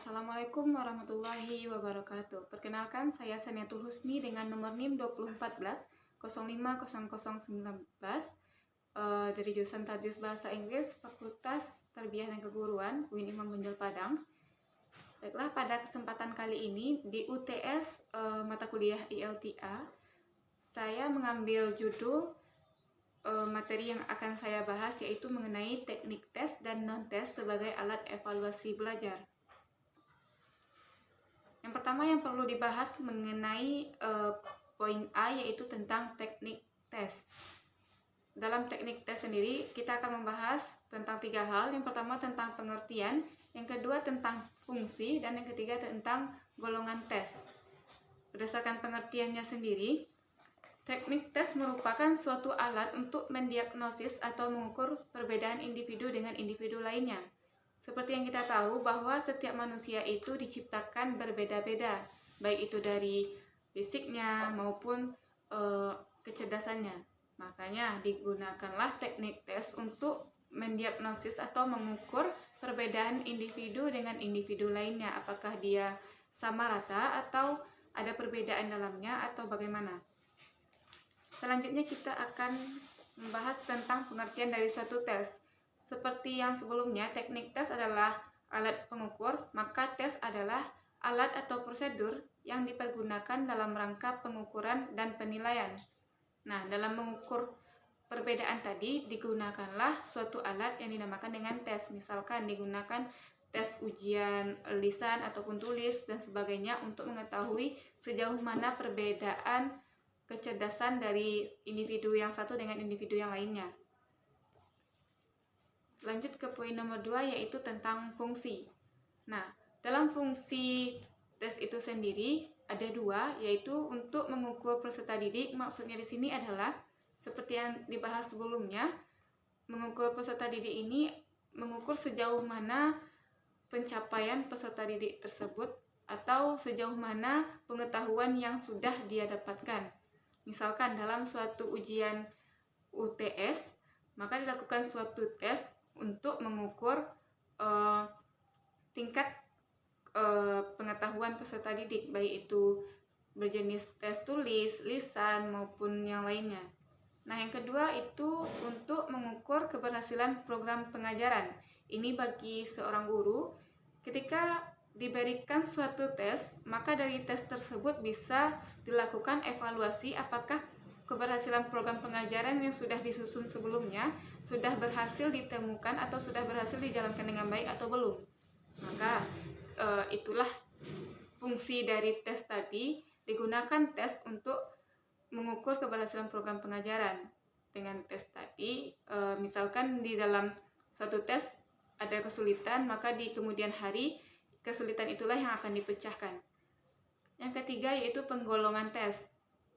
Assalamualaikum warahmatullahi wabarakatuh. Perkenalkan, saya Saniatul Husni dengan nomor NIM 2014 050019 dari jurusan Tadris Bahasa Inggris Fakultas Tarbiyah dan Keguruan UIN Imam Bonjol Padang. Baiklah, pada kesempatan kali ini di UTS mata kuliah ILTA, saya mengambil judul materi yang akan saya bahas yaitu mengenai teknik tes dan non-tes sebagai alat evaluasi belajar. Yang pertama yang perlu dibahas mengenai poin A yaitu tentang teknik tes. Dalam teknik tes sendiri kita akan membahas tentang 3 hal. Yang pertama tentang pengertian, yang kedua tentang fungsi, dan yang ketiga tentang golongan tes. Berdasarkan pengertiannya sendiri, teknik tes merupakan suatu alat untuk mendiagnosis atau mengukur perbedaan individu dengan individu lainnya. Seperti yang kita tahu bahwa setiap manusia itu diciptakan berbeda-beda, baik itu dari fisiknya maupun kecerdasannya. Makanya digunakanlah teknik tes untuk mendiagnosis atau mengukur perbedaan individu dengan individu lainnya, apakah dia sama rata atau ada perbedaan dalamnya atau bagaimana. Selanjutnya kita akan membahas tentang pengertian dari suatu tes. Seperti yang sebelumnya, teknik tes adalah alat pengukur, maka tes adalah alat atau prosedur yang dipergunakan dalam rangka pengukuran dan penilaian. Nah, dalam mengukur perbedaan tadi digunakanlah suatu alat yang dinamakan dengan tes. Misalkan digunakan tes ujian lisan ataupun tulis dan sebagainya untuk mengetahui sejauh mana perbedaan kecerdasan dari individu yang satu dengan individu yang lainnya. Lanjut ke poin nomor 2 yaitu tentang fungsi. Nah, dalam fungsi tes itu sendiri ada 2, yaitu untuk mengukur peserta didik. Maksudnya di sini adalah seperti yang dibahas sebelumnya, mengukur peserta didik ini mengukur sejauh mana pencapaian peserta didik tersebut atau sejauh mana pengetahuan yang sudah dia dapatkan. Misalkan dalam suatu ujian UTS, maka dilakukan suatu tes untuk mengukur tingkat pengetahuan peserta didik, baik itu berjenis tes tulis, lisan, maupun yang lainnya. Nah, yang kedua itu untuk mengukur keberhasilan program pengajaran. Ini bagi seorang guru, ketika diberikan suatu tes, maka dari tes tersebut bisa dilakukan evaluasi apakah keberhasilan program pengajaran yang sudah disusun sebelumnya sudah berhasil ditemukan atau sudah berhasil dijalankan dengan baik atau belum. Maka itulah fungsi dari tes tadi, digunakan tes untuk mengukur keberhasilan program pengajaran. Dengan tes tadi, misalkan di dalam suatu tes ada kesulitan, maka di kemudian hari kesulitan itulah yang akan dipecahkan. Yang ketiga yaitu penggolongan tes.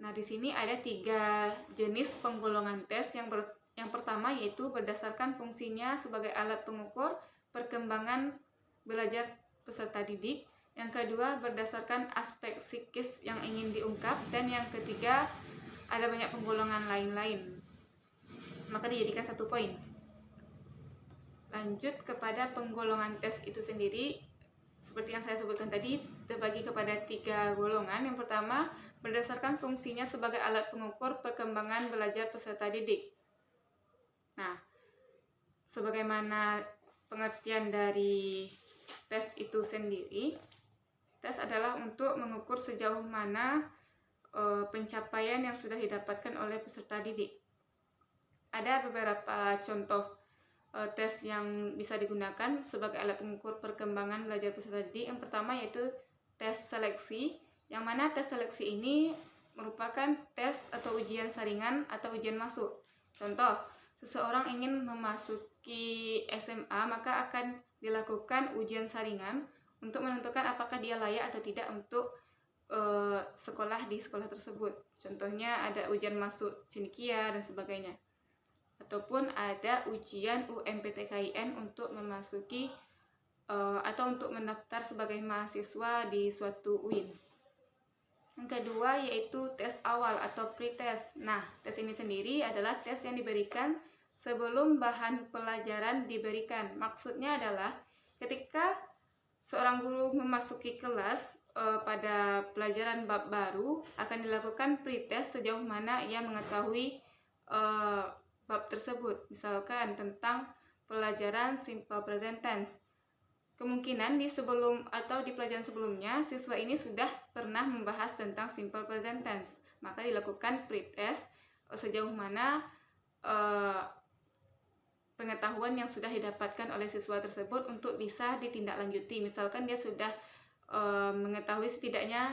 Nah, di sini ada 3 jenis penggolongan tes. Yang pertama yaitu berdasarkan fungsinya sebagai alat pengukur perkembangan belajar peserta didik. Yang kedua berdasarkan aspek psikis yang ingin diungkap. Dan yang ketiga ada banyak penggolongan lain-lain. Maka dijadikan 1 poin. Lanjut kepada penggolongan tes itu sendiri. Seperti yang saya sebutkan tadi, terbagi kepada 3 golongan. Yang pertama, berdasarkan fungsinya sebagai alat pengukur perkembangan belajar peserta didik. Nah, sebagaimana pengertian dari tes itu sendiri, tes adalah untuk mengukur sejauh mana pencapaian yang sudah didapatkan oleh peserta didik. Ada beberapa contoh tes yang bisa digunakan sebagai alat pengukur perkembangan belajar peserta didik. Yang pertama yaitu tes seleksi, yang mana tes seleksi ini merupakan tes atau ujian saringan atau ujian masuk. Contoh, seseorang ingin memasuki SMA, maka akan dilakukan ujian saringan untuk menentukan apakah dia layak atau tidak untuk sekolah di sekolah tersebut. Contohnya ada ujian masuk cendekia dan sebagainya. Ataupun ada ujian UMPTKIN untuk memasuki atau untuk mendaftar sebagai mahasiswa di suatu UIN. Yang kedua yaitu tes awal atau pre-test. Nah, tes ini sendiri adalah tes yang diberikan sebelum bahan pelajaran diberikan. Maksudnya adalah ketika seorang guru memasuki kelas pada pelajaran bab baru, akan dilakukan pretest sejauh mana ia mengetahui bab tersebut. Misalkan tentang pelajaran simple present tense. Kemungkinan di sebelum atau di pelajaran sebelumnya siswa ini sudah pernah membahas tentang simple present tense. Maka dilakukan pretest sejauh mana pengetahuan yang sudah didapatkan oleh siswa tersebut untuk bisa ditindaklanjuti. Misalkan dia sudah mengetahui setidaknya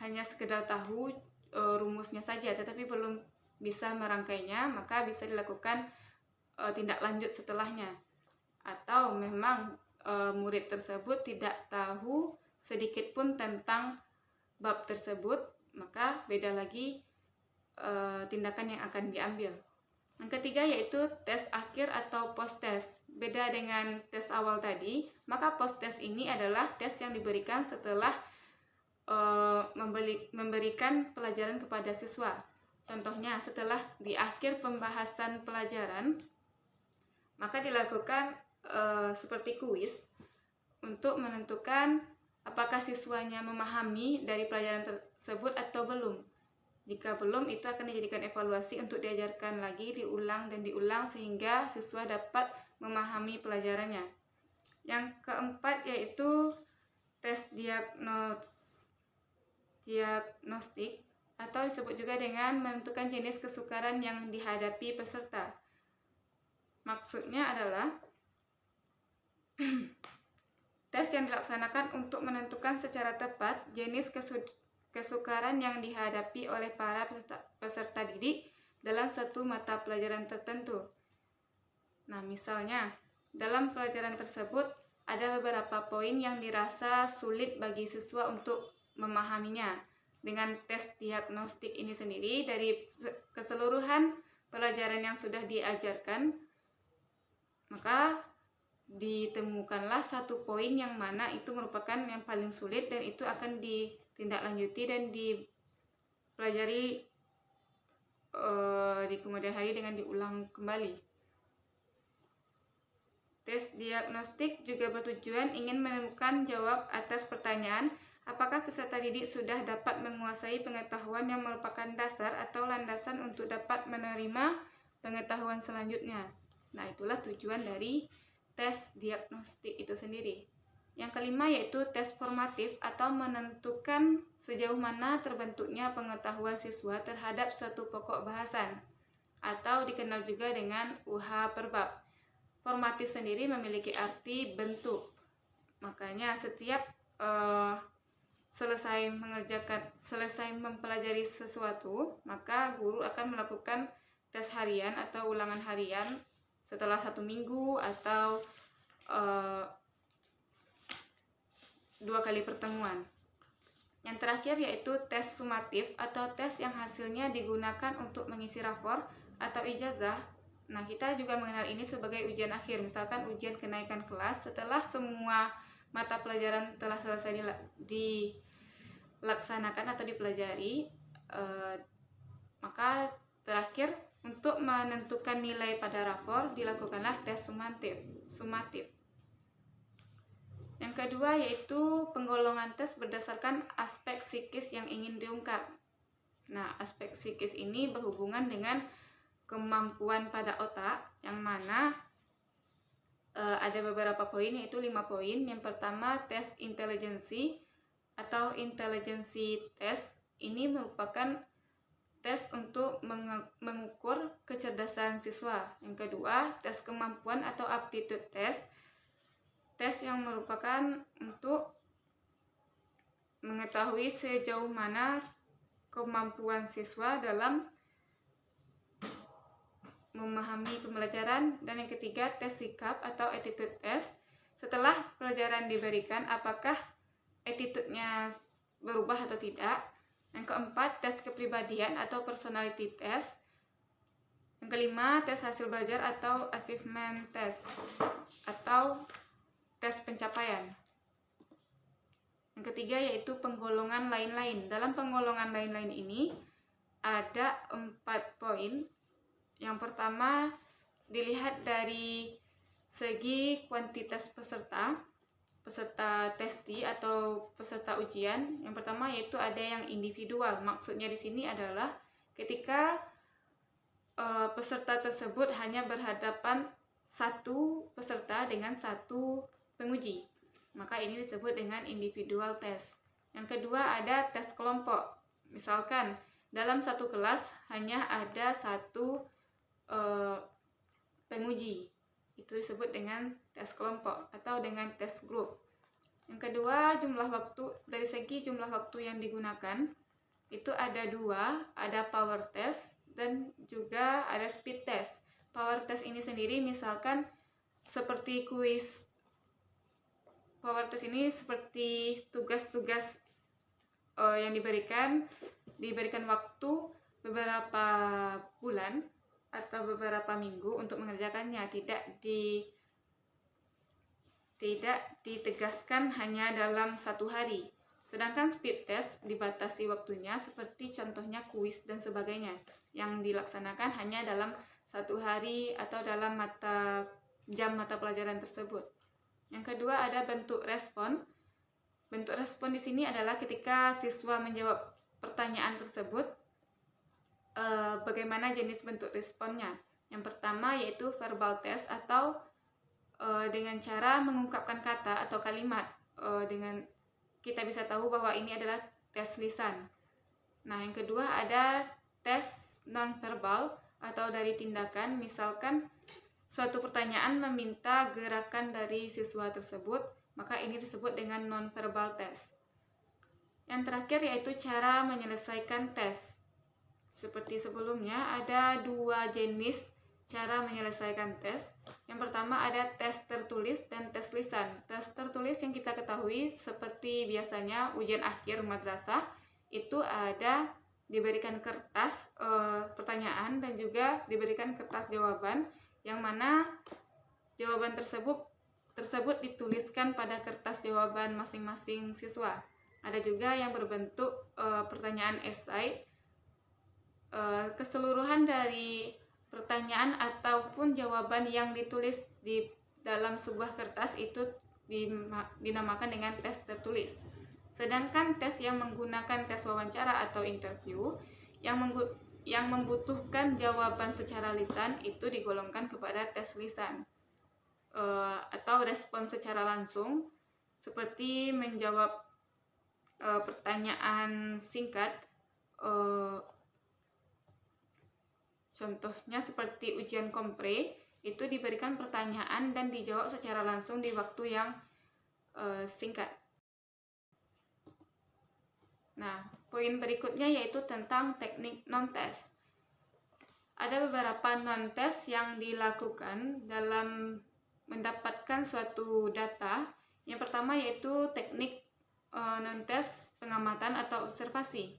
hanya sekedar tahu rumusnya saja, tetapi belum bisa merangkainya, maka bisa dilakukan tindak lanjut setelahnya. Atau memang murid tersebut tidak tahu sedikit pun tentang bab tersebut, maka beda lagi tindakan yang akan diambil. Yang ketiga yaitu tes akhir atau post test. Beda dengan tes awal tadi, maka post test ini adalah tes yang diberikan setelah memberikan pelajaran kepada siswa. Contohnya, setelah di akhir pembahasan pelajaran, maka dilakukan seperti kuis untuk menentukan apakah siswanya memahami dari pelajaran tersebut atau belum. Jika belum, itu akan dijadikan evaluasi untuk diajarkan lagi, diulang dan diulang sehingga siswa dapat memahami pelajarannya. Yang keempat yaitu tes diagnostik atau disebut juga dengan menentukan jenis kesukaran yang dihadapi peserta. Maksudnya adalah tes yang dilaksanakan untuk menentukan secara tepat jenis kesukaran yang dihadapi oleh para peserta didik dalam suatu mata pelajaran tertentu. Nah, misalnya, dalam pelajaran tersebut ada beberapa poin yang dirasa sulit bagi siswa untuk memahaminya. Dengan tes diagnostik ini sendiri, dari keseluruhan pelajaran yang sudah diajarkan, maka ditemukanlah satu poin yang mana itu merupakan yang paling sulit dan itu akan ditindaklanjuti dan dipelajari di kemudian hari dengan diulang kembali. Tes diagnostik juga bertujuan ingin menemukan jawab atas pertanyaan apakah peserta didik sudah dapat menguasai pengetahuan yang merupakan dasar atau landasan untuk dapat menerima pengetahuan selanjutnya. Nah, itulah tujuan dari tes diagnostik itu sendiri. Yang kelima yaitu tes formatif atau menentukan sejauh mana terbentuknya pengetahuan siswa terhadap suatu pokok bahasan atau dikenal juga dengan UH per bab. Formatif sendiri memiliki arti bentuk. Makanya setiap selesai mempelajari sesuatu, maka guru akan melakukan tes harian atau ulangan harian setelah 1 minggu atau 2 kali pertemuan. Yang terakhir yaitu tes sumatif atau tes yang hasilnya digunakan untuk mengisi rapor atau ijazah. Nah, kita juga mengenal ini sebagai ujian akhir. Misalkan ujian kenaikan kelas setelah semua mata pelajaran telah selesai dilaksanakan atau dipelajari, maka terakhir untuk menentukan nilai pada rapor dilakukanlah tes sumatif. Yang kedua yaitu penggolongan tes berdasarkan aspek psikis yang ingin diungkap. Nah, aspek psikis ini berhubungan dengan kemampuan pada otak, yang mana ada beberapa poin, yaitu 5 poin. Yang pertama, tes intelijensi atau intelligency test. Ini merupakan tes untuk mengukur kecerdasan siswa. Yang kedua, tes kemampuan atau aptitude test. Tes yang merupakan untuk mengetahui sejauh mana kemampuan siswa dalam memahami pembelajaran. Dan yang ketiga, tes sikap atau attitude test. Setelah pelajaran diberikan, apakah attitude-nya berubah atau tidak. Yang keempat, tes kepribadian atau personality test. Yang kelima, tes hasil belajar atau achievement test atau tes pencapaian. Yang ketiga yaitu penggolongan lain-lain. Dalam penggolongan lain-lain ini ada 4 poin. Yang pertama, dilihat dari segi kuantitas peserta. peserta testi atau peserta ujian. Yang pertama yaitu ada yang individual. Maksudnya di sini adalah ketika peserta tersebut hanya berhadapan satu peserta dengan satu penguji, maka ini disebut dengan individual test. Yang kedua ada tes kelompok. Misalkan dalam satu kelas hanya ada satu penguji, itu disebut dengan tes kelompok atau dengan tes grup. Yang kedua, dari segi jumlah waktu yang digunakan itu ada dua, ada power test dan juga ada speed test. Power test ini sendiri misalkan seperti kuis. Power test ini seperti tugas-tugas yang diberikan waktu beberapa bulan atau beberapa minggu untuk mengerjakannya, tidak ditegaskan hanya dalam satu hari. Sedangkan speed test dibatasi waktunya seperti contohnya kuis dan sebagainya yang dilaksanakan hanya dalam satu hari atau dalam jam mata pelajaran tersebut. Yang kedua ada bentuk respon. Bentuk respon di sini adalah ketika siswa menjawab pertanyaan tersebut, bagaimana jenis bentuk responnya. Yang pertama yaitu verbal test atau dengan cara mengungkapkan kata atau kalimat, dengan kita bisa tahu bahwa ini adalah tes lisan. Nah, yang kedua ada tes nonverbal atau dari tindakan. Misalkan suatu pertanyaan meminta gerakan dari siswa tersebut, maka ini disebut dengan nonverbal test. Yang terakhir yaitu cara menyelesaikan tes. Seperti sebelumnya, ada dua jenis cara menyelesaikan tes. Yang pertama ada tes tertulis dan tes lisan. Tes tertulis yang kita ketahui seperti biasanya ujian akhir madrasah, itu ada diberikan kertas pertanyaan dan juga diberikan kertas jawaban, yang mana jawaban tersebut dituliskan pada kertas jawaban masing-masing siswa. Ada juga yang berbentuk pertanyaan esai. Keseluruhan dari pertanyaan ataupun jawaban yang ditulis di dalam sebuah kertas itu dinamakan dengan tes tertulis. Sedangkan tes yang menggunakan tes wawancara atau interview yang membutuhkan jawaban secara lisan itu digolongkan kepada tes lisan, atau respon secara langsung seperti menjawab pertanyaan singkat. Contohnya seperti ujian kompre, itu diberikan pertanyaan dan dijawab secara langsung di waktu yang singkat. Nah, poin berikutnya yaitu tentang teknik non-test. Ada beberapa non-test yang dilakukan dalam mendapatkan suatu data. Yang pertama yaitu teknik non-test pengamatan atau observasi.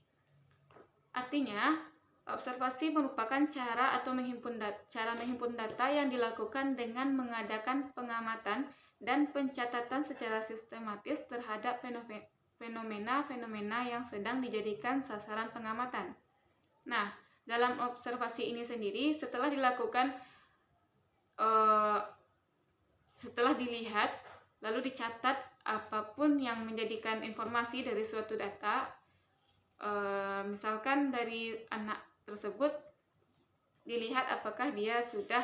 Artinya, observasi merupakan cara menghimpun data yang dilakukan dengan mengadakan pengamatan dan pencatatan secara sistematis terhadap fenomena-fenomena yang sedang dijadikan sasaran pengamatan. Nah, dalam observasi ini sendiri setelah dilihat lalu dicatat apapun yang menjadikan informasi dari suatu data. Misalkan dari anak tersebut dilihat apakah dia sudah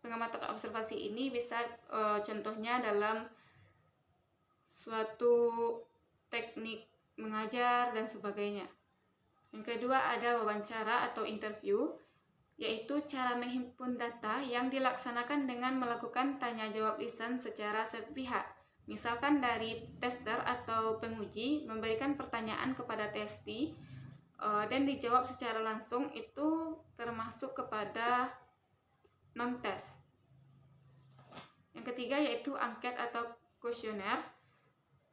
pengamatan observasi ini bisa contohnya dalam suatu teknik mengajar dan sebagainya. Yang kedua ada wawancara atau interview, yaitu cara menghimpun data yang dilaksanakan dengan melakukan tanya jawab lisan secara sepihak. Misalkan dari tester atau penguji memberikan pertanyaan kepada testi dan dijawab secara langsung, itu termasuk kepada non-test. Yang ketiga yaitu angket atau kuesioner,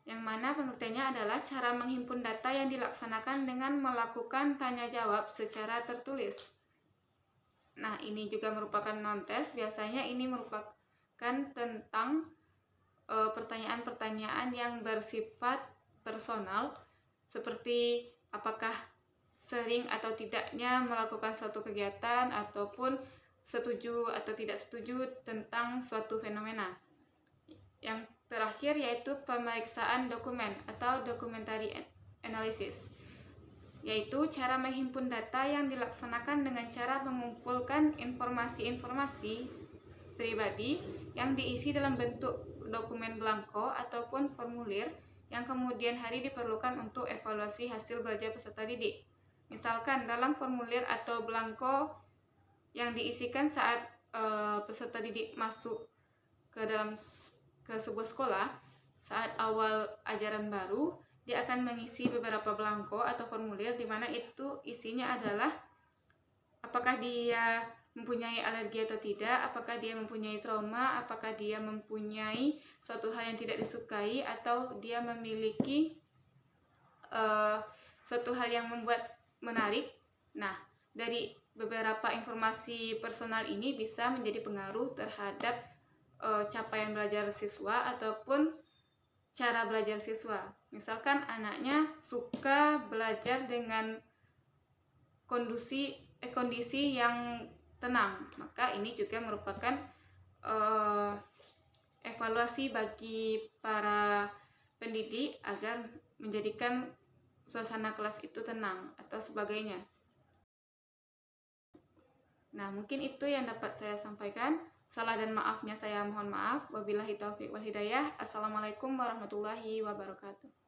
yang mana pengertiannya adalah cara menghimpun data yang dilaksanakan dengan melakukan tanya jawab secara tertulis. Nah, ini juga merupakan non-test. Biasanya ini merupakan tentang pertanyaan-pertanyaan yang bersifat personal, seperti apakah sering atau tidaknya melakukan suatu kegiatan, ataupun setuju atau tidak setuju tentang suatu fenomena. Yang terakhir yaitu pemeriksaan dokumen atau documentary analysis, yaitu cara menghimpun data yang dilaksanakan dengan cara mengumpulkan informasi-informasi pribadi yang diisi dalam bentuk dokumen blanko ataupun formulir yang kemudian hari diperlukan untuk evaluasi hasil belajar peserta didik. Misalkan dalam formulir atau blanko yang diisikan saat peserta didik masuk ke sebuah sekolah saat awal ajaran baru, dia akan mengisi beberapa blanko atau formulir di mana itu isinya adalah apakah dia mempunyai alergi atau tidak, apakah dia mempunyai trauma, apakah dia mempunyai suatu hal yang tidak disukai, atau dia memiliki suatu hal yang membuat menarik. Nah, dari beberapa informasi personal ini bisa menjadi pengaruh terhadap capaian belajar siswa ataupun cara belajar siswa. Misalkan anaknya suka belajar dengan kondisi yang tenang, maka ini juga merupakan evaluasi bagi para pendidik agar menjadikan suasana kelas itu tenang atau sebagainya. Nah, mungkin itu yang dapat saya sampaikan. Salah dan maafnya saya mohon maaf. Wabillahi taufiq wal hidayah. Assalamualaikum warahmatullahi wabarakatuh.